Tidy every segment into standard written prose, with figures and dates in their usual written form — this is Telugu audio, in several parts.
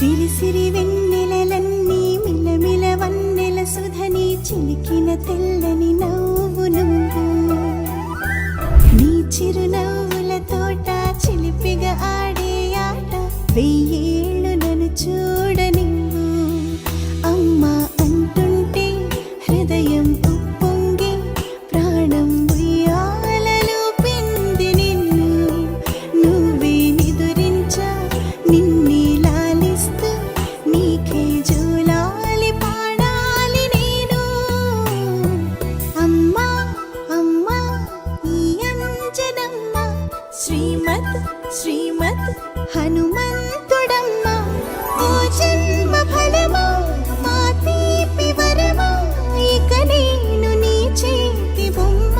సిరి సిరి వెన్నెలలన్నీ మిలమిల వన్నెల సుధని చిలికిన తెల్లని నవ్వు నువ్వు నీ చిరునవ్వుల తోట చిలిపిగా ఆడే ఆట వెయ్యేళ్ళు నన్ను చూడనివ్వు అమ్మా అంటుంటే హృదయం ఉప్పొంగి ప్రాణం ఉయ్యాలలో పిండి నిన్ను నువ్వే నిదురించా నిన్నే లాలిస్తూ నీకే జోలాలి పాడాలి నేను అమ్మా అమ్మా ఈ అంజనమ్మ శ్రీమత్ శ్రీమత్ హనుమంతుడమ్మ ఓ జన్మ ఫలమా మా తీపి వరమా ఇక నేను నీ చేతి బొమ్మ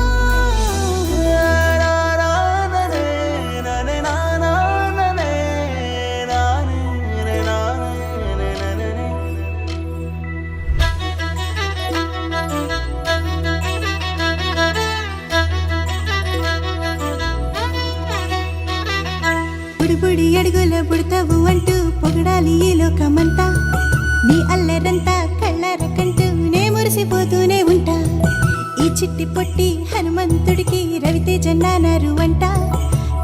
బుడి అడుగుల బుడతావు అంటూ పొగడాలి ఈ లోకమంతా నీ అల్లరంతా కళ్ళరకంటూ నే మురిసిపోతూనే ఉంటా ఈ చిట్టి పొట్టి హనుమంతుడికి రవితేజ నానారు అంట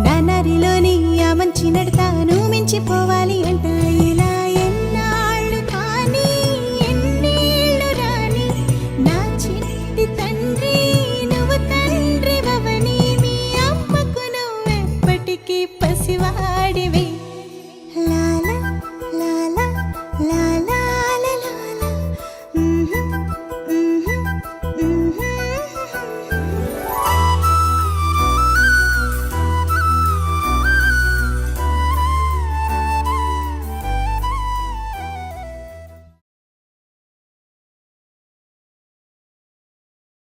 నానారిలోని ఆ మంచి నడతాను మించిపోవాలి అంట ఇలా ఎన్నాళ్ళు కానీ ఎన్నేళ్ళు రాని నా చిట్టి తండ్రి